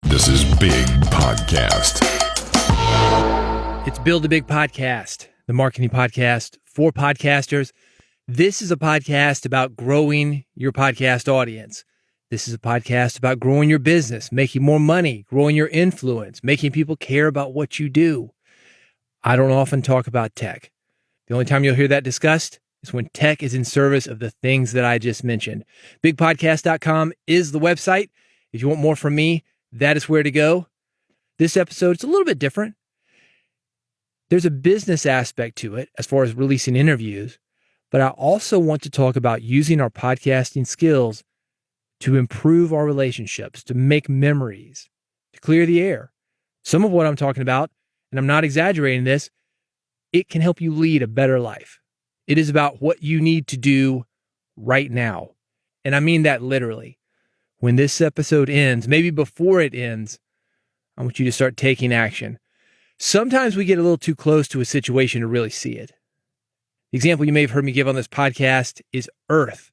This is Big Podcast. It's Build a Big Podcast, the marketing podcast for podcasters. This is a podcast about growing your podcast audience. This is a podcast about growing your business, making more money, growing your influence, making people care about what you do. I don't often talk about tech. The only time you'll hear that discussed is when tech is in service of the things that I just mentioned. Bigpodcast.com is the website. If you want more from me, that is where to go. This episode is a little bit different. There's a business aspect to it as far as releasing interviews, but I also want to talk about using our podcasting skills to improve our relationships, to make memories, to clear the air. Some of what I'm talking about, and I'm not exaggerating this, it can help you lead a better life. It is about what you need to do right now. And I mean that literally. When this episode ends, maybe before it ends, I want you to start taking action. Sometimes we get a little too close to a situation to really see it. The example you may have heard me give on this podcast is Earth.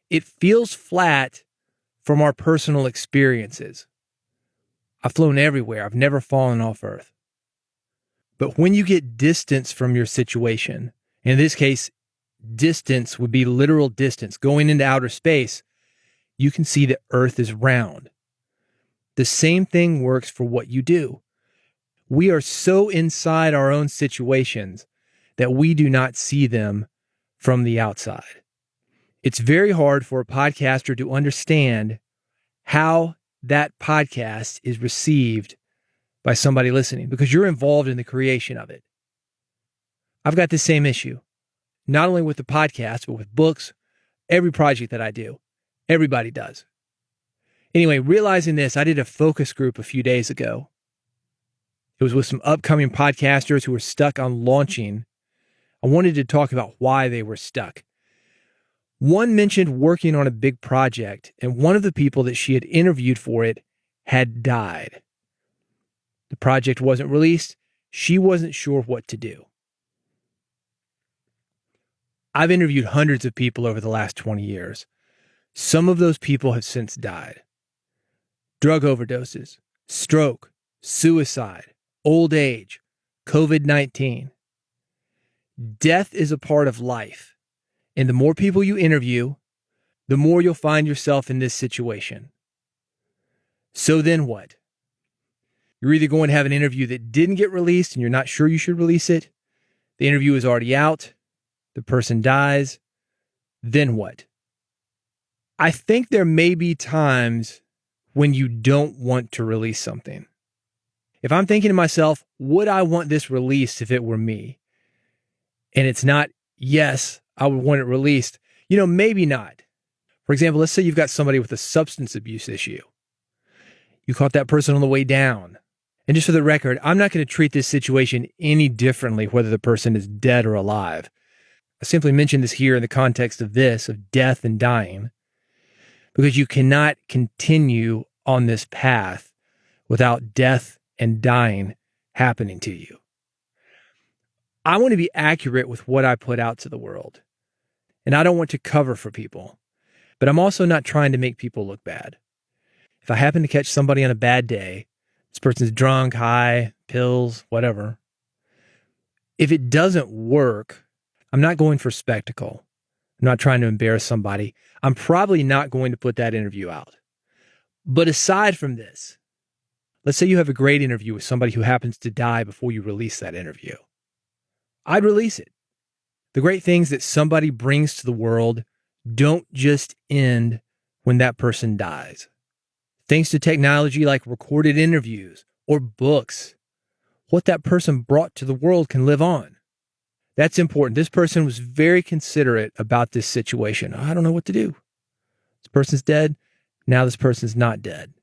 It feels flat from our personal experiences. I've flown everywhere. I've never fallen off Earth. But when you get distance from your situation, in this case, distance would be literal distance, going into outer space, you can see that Earth is round. The same thing works for what you do. We are so inside our own situations that we do not see them from the outside. It's very hard for a podcaster to understand how that podcast is received by somebody listening because you're involved in the creation of it. I've got the same issue, not only with the podcast, but with books, every project that I do. Everybody does. Anyway, realizing this, I did a focus group a few days ago. It was with some upcoming podcasters who were stuck on launching. I wanted to talk about why they were stuck. One mentioned working on a big project, and one of the people that she had interviewed for it had died. The project wasn't released. She wasn't sure what to do. I've interviewed hundreds of people over the last 20 years. Some of those people have since died. Drug overdoses, stroke, suicide, old age, COVID-19. Death is a part of life. And the more people you interview, the more you'll find yourself in this situation. So then what? You're either going to have an interview that didn't get released and you're not sure you should release it. The interview is already out. The person dies. Then what? I think there may be times when you don't want to release something. If I'm thinking to myself, would I want this released if it were me? And it's not, yes, I would want it released. Maybe not. For example, let's say you've got somebody with a substance abuse issue. You caught that person on the way down. And just for the record, I'm not going to treat this situation any differently whether the person is dead or alive. I simply mentioned this here in the context of death and dying, because you cannot continue on this path without death and dying happening to you. I want to be accurate with what I put out to the world, and I don't want to cover for people, but I'm also not trying to make people look bad. If I happen to catch somebody on a bad day, this person's drunk, high, pills, whatever, if it doesn't work, I'm not going for spectacle. I'm not trying to embarrass somebody. I'm probably not going to put that interview out. But aside from this, let's say you have a great interview with somebody who happens to die before you release that interview. I'd release it. The great things that somebody brings to the world don't just end when that person dies. Thanks to technology like recorded interviews or books, what that person brought to the world can live on. That's important. This person was very considerate about this situation. I don't know what to do. This person's dead. Now this person's not dead.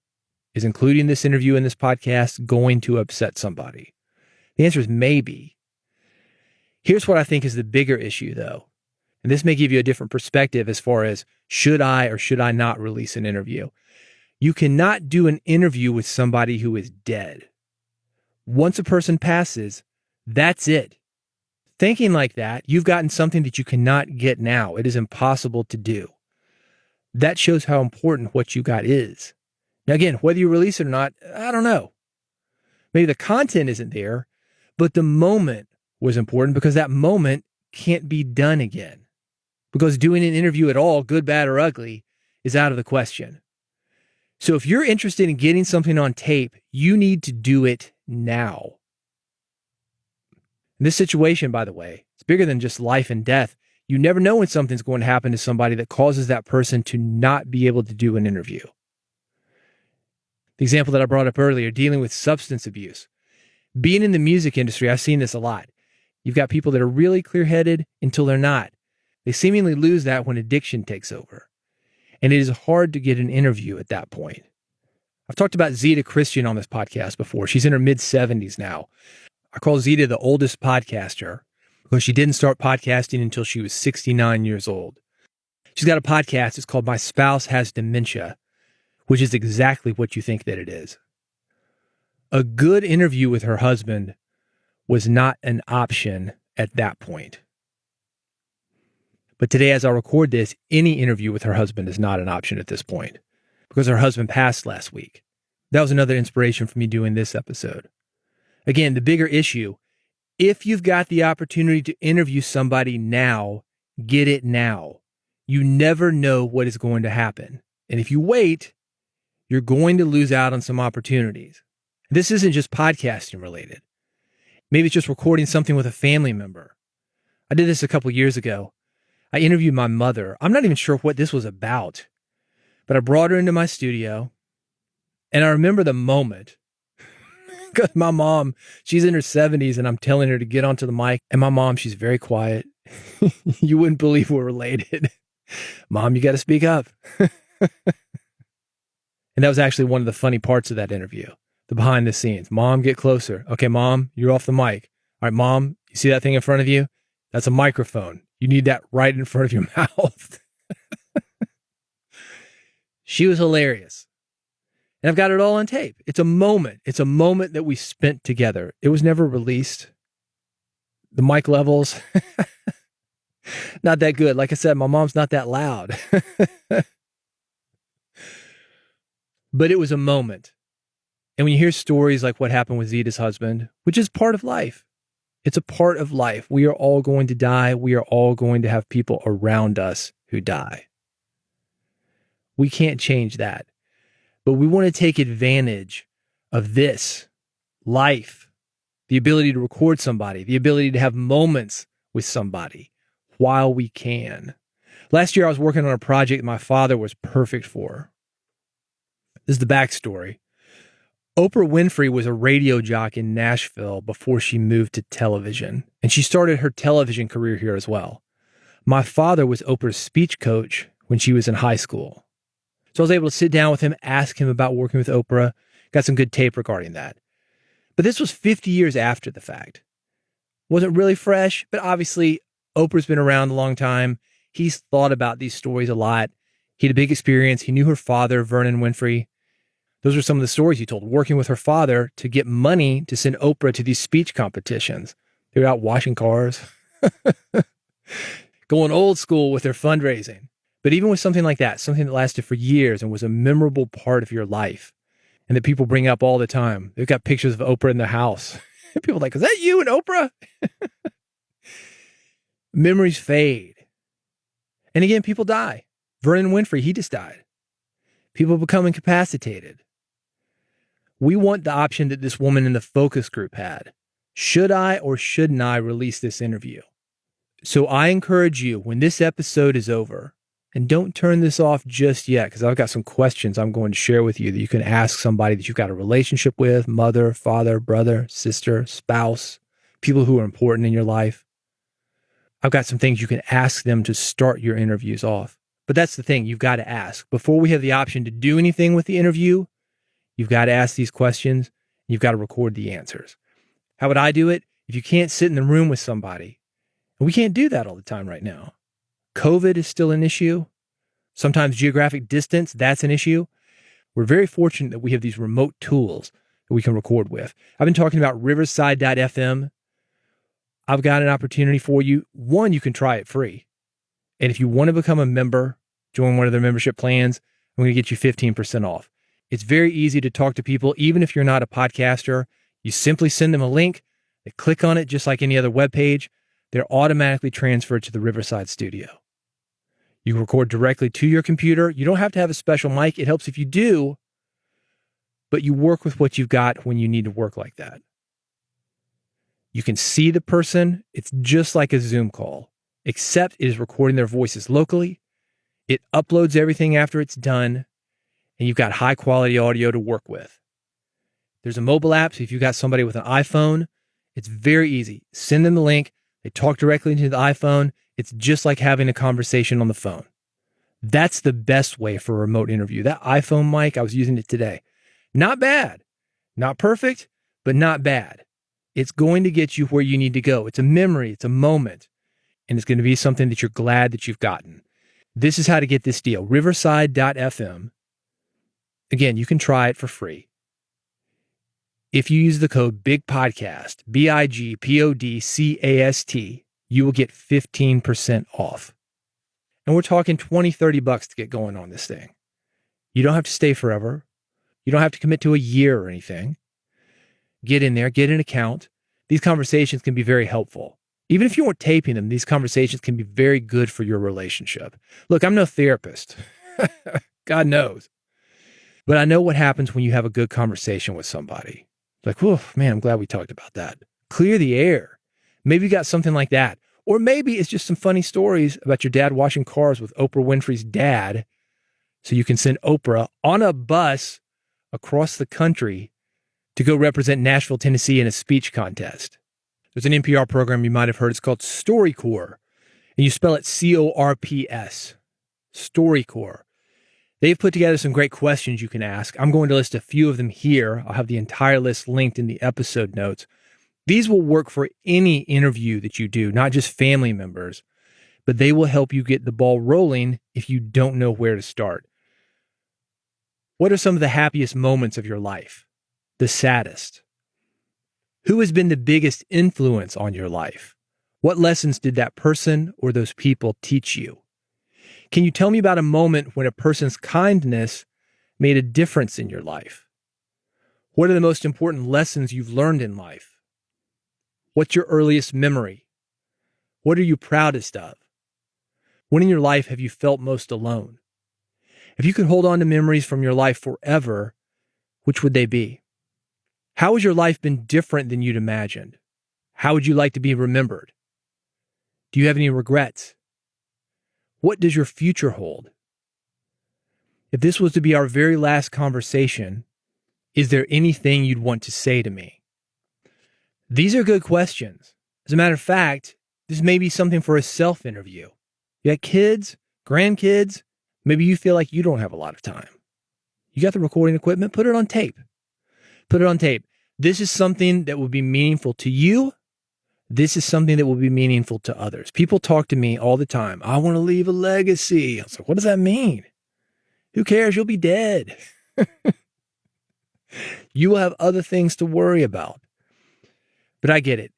Is including this interview in this podcast going to upset somebody? The answer is maybe. Here's what I think is the bigger issue, though. And this may give you a different perspective as far as should I or should I not release an interview. You cannot do an interview with somebody who is dead. Once a person passes, that's it. Thinking like that, you've gotten something that you cannot get now. It is impossible to do. That shows how important what you got is. Now, again, whether you release it or not, I don't know. Maybe the content isn't there, but the moment was important because that moment can't be done again. Because doing an interview at all, good, bad, or ugly, is out of the question. So if you're interested in getting something on tape, you need to do it now. This situation, by the way, it's bigger than just life and death. You never know when something's going to happen to somebody that causes that person to not be able to do an interview. The example that I brought up earlier, dealing with substance abuse. Being in the music industry, I've seen this a lot. You've got people that are really clear-headed until they're not. They seemingly lose that when addiction takes over. And it is hard to get an interview at that point. I've talked about Zeta Christian on this podcast before. She's in her mid-70s now. I call Zeta the oldest podcaster because she didn't start podcasting until she was 69 years old. She's got a podcast. It's called My Spouse Has Dementia, which is exactly what you think that it is. A good interview with her husband was not an option at that point. But today, as I record this, any interview with her husband is not an option at this point because her husband passed last week. That was another inspiration for me doing this episode. Again, the bigger issue, if you've got the opportunity to interview somebody now, get it now. You never know what is going to happen. And if you wait, you're going to lose out on some opportunities. This isn't just podcasting related. Maybe it's just recording something with a family member. I did this a couple years ago. I interviewed my mother. I'm not even sure what this was about, but I brought her into my studio, and I remember the moment because my mom, she's in her 70s, and I'm telling her to get onto the mic, and my mom, she's very quiet. You wouldn't believe we're related. Mom, you got to speak up. And that was actually one of the funny parts of that interview, the behind the scenes. Mom, get closer. Okay, Mom, you're off the mic. All right, Mom, you see that thing in front of you? That's a microphone. You need that right in front of your mouth. She was hilarious. And I've got it all on tape. It's a moment. It's a moment that we spent together. It was never released. The mic levels, not that good. Like I said, my mom's not that loud. But it was a moment. And when you hear stories like what happened with Zeta's husband, which is part of life, it's a part of life. We are all going to die. We are all going to have people around us who die. We can't change that. But we want to take advantage of this life, the ability to record somebody, the ability to have moments with somebody while we can. Last year, I was working on a project my father was perfect for. This is the backstory. Oprah Winfrey was a radio jock in Nashville before she moved to television, and she started her television career here as well. My father was Oprah's speech coach when she was in high school. So I was able to sit down with him, ask him about working with Oprah, got some good tape regarding that. But this was 50 years after the fact. Wasn't really fresh, but obviously Oprah's been around a long time. He's thought about these stories a lot. He had a big experience. He knew her father, Vernon Winfrey. Those are some of the stories he told, working with her father to get money to send Oprah to these speech competitions. They were out washing cars, going old school with their fundraising. But even with something like that, something that lasted for years and was a memorable part of your life and that people bring up all the time, they've got pictures of Oprah in their house. People are like, is that you and Oprah? Memories fade. And again, people die. Vernon Winfrey, he just died. People become incapacitated. We want the option that this woman in the focus group had. Should I or shouldn't I release this interview? So I encourage you, when this episode is over, and don't turn this off just yet, because I've got some questions I'm going to share with you that you can ask somebody that you've got a relationship with, mother, father, brother, sister, spouse, people who are important in your life. I've got some things you can ask them to start your interviews off. But that's the thing, you've got to ask. Before we have the option to do anything with the interview, you've got to ask these questions. You've got to record the answers. How would I do it? If you can't sit in the room with somebody, and we can't do that all the time right now. COVID is still an issue. Sometimes geographic distance, that's an issue. We're very fortunate that we have these remote tools that we can record with. I've been talking about Riverside.fm. I've got an opportunity for you. One, you can try it free. And if you want to become a member, join one of their membership plans, I'm going to get you 15% off. It's very easy to talk to people, even if you're not a podcaster. You simply send them a link, they click on it just like any other web page. They're automatically transferred to the Riverside studio. You record directly to your computer. You don't have to have a special mic. It helps if you do, but you work with what you've got when you need to work like that. You can see the person. It's just like a Zoom call, except it is recording their voices locally. It uploads everything after it's done, and you've got high quality audio to work with. There's a mobile app, so if you've got somebody with an iPhone, it's very easy. Send them the link. They talk directly into the iPhone. It's just like having a conversation on the phone. That's the best way for a remote interview. That iPhone mic, I was using it today. Not bad. Not perfect, but not bad. It's going to get you where you need to go. It's a memory. It's a moment. And it's going to be something that you're glad that you've gotten. This is how to get this deal. Riverside.fm. Again, you can try it for free. If you use the code BIGPODCAST, BIGPODCAST, you will get 15% off. And we're talking $20, $30 to get going on this thing. You don't have to stay forever. You don't have to commit to a year or anything. Get in there, get an account. These conversations can be very helpful. Even if you weren't taping them, these conversations can be very good for your relationship. Look, I'm no therapist. God knows. But I know what happens when you have a good conversation with somebody. Like, whoa, man, I'm glad we talked about that. Clear the air. Maybe you got something like that. Or maybe it's just some funny stories about your dad washing cars with Oprah Winfrey's dad. So you can send Oprah on a bus across the country to go represent Nashville, Tennessee in a speech contest. There's an NPR program you might have heard. It's called StoryCorps. And you spell it CORPS. StoryCorps. They've put together some great questions you can ask. I'm going to list a few of them here. I'll have the entire list linked in the episode notes. These will work for any interview that you do, not just family members, but they will help you get the ball rolling if you don't know where to start. What are some of the happiest moments of your life? The saddest? Who has been the biggest influence on your life? What lessons did that person or those people teach you? Can you tell me about a moment when a person's kindness made a difference in your life? What are the most important lessons you've learned in life? What's your earliest memory? What are you proudest of? When in your life have you felt most alone? If you could hold on to memories from your life forever, which would they be? How has your life been different than you'd imagined? How would you like to be remembered? Do you have any regrets? What does your future hold? If this was to be our very last conversation, is there anything you'd want to say to me? These are good questions. As a matter of fact, this may be something for a self-interview. You got kids, grandkids, maybe you feel like you don't have a lot of time. You got the recording equipment, put it on tape. Put it on tape. This is something that will be meaningful to you. This is something that will be meaningful to others. People talk to me all the time. I want to leave a legacy. I was like, what does that mean? Who cares? You'll be dead. You will have other things to worry about. But I get it.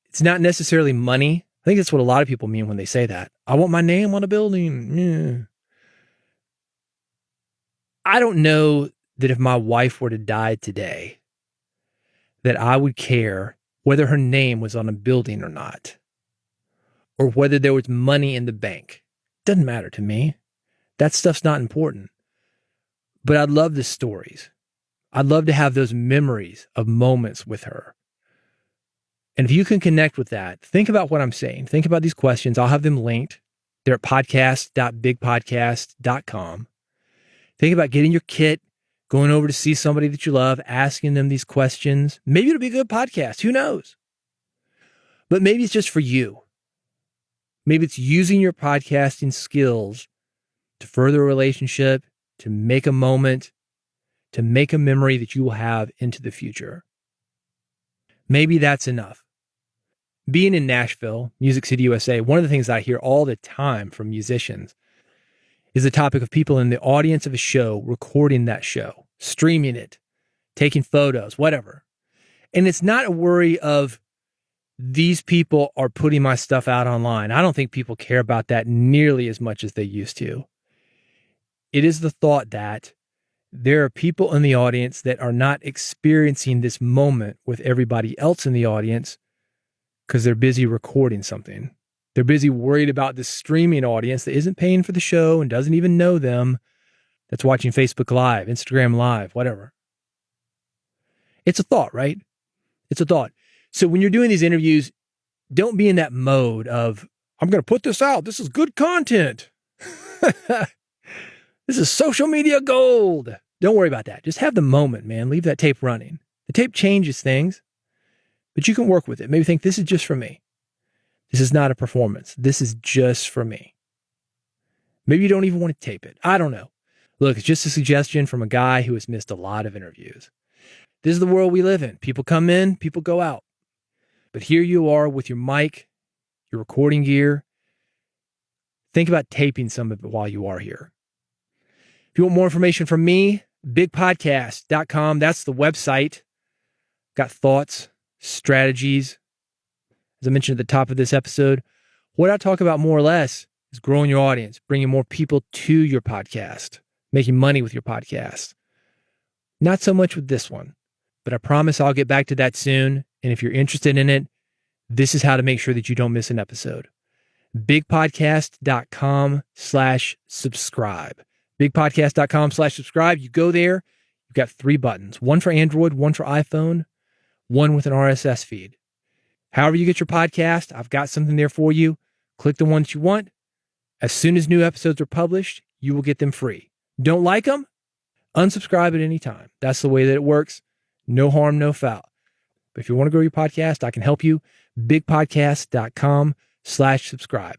It's not necessarily money. I think that's what a lot of people mean when they say that. I want my name on a building. Yeah. I don't know that if my wife were to die today, that I would care whether her name was on a building or not, or whether there was money in the bank. Doesn't matter to me. That stuff's not important. But I'd love the stories. I'd love to have those memories of moments with her. And if you can connect with that, think about what I'm saying. Think about these questions. I'll have them linked. They're at podcast.bigpodcast.com. Think about getting your kit, going over to see somebody that you love, asking them these questions. Maybe it'll be a good podcast. Who knows? But maybe it's just for you. Maybe it's using your podcasting skills to further a relationship, to make a moment, to make a memory that you will have into the future. Maybe that's enough. Being in Nashville, Music City, USA, one of the things that I hear all the time from musicians is the topic of people in the audience of a show recording that show, streaming it, taking photos, whatever. And it's not a worry of these people are putting my stuff out online. I don't think people care about that nearly as much as they used to. It is the thought that there are people in the audience that are not experiencing this moment with everybody else in the audience because they're busy recording something. They're busy worried about this streaming audience that isn't paying for the show and doesn't even know them, that's watching Facebook Live, Instagram Live, whatever. It's a thought, right? It's a thought. So when you're doing these interviews, don't be in that mode of, I'm going to put this out. This is good content. This is social media gold. Don't worry about that. Just have the moment, man. Leave that tape running. The tape changes things, but you can work with it. Maybe think, this is just for me. This is not a performance. This is just for me. Maybe you don't even want to tape it. I don't know. Look, it's just a suggestion from a guy who has missed a lot of interviews. This is the world we live in. People come in, people go out. But here you are with your mic, your recording gear. Think about taping some of it while you are here. If you want more information from me, bigpodcast.com. That's the website. Got thoughts, strategies. As I mentioned at the top of this episode, what I talk about more or less is growing your audience, bringing more people to your podcast, making money with your podcast. Not so much with this one, but I promise I'll get back to that soon. And if you're interested in it, this is how to make sure that you don't miss an episode. bigpodcast.com/subscribe. bigpodcast.com/subscribe. You go there, you've got 3 buttons, one for Android, one for iPhone, one with an RSS feed. However you get your podcast, I've got something there for you. Click the one that you want. As soon as new episodes are published, you will get them free. Don't like them? Unsubscribe at any time. That's the way that it works. No harm, no foul. But if you want to grow your podcast, I can help you. bigpodcast.com/subscribe.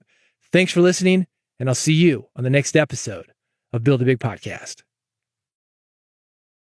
Thanks for listening, and I'll see you on the next episode of Build a Big Podcast.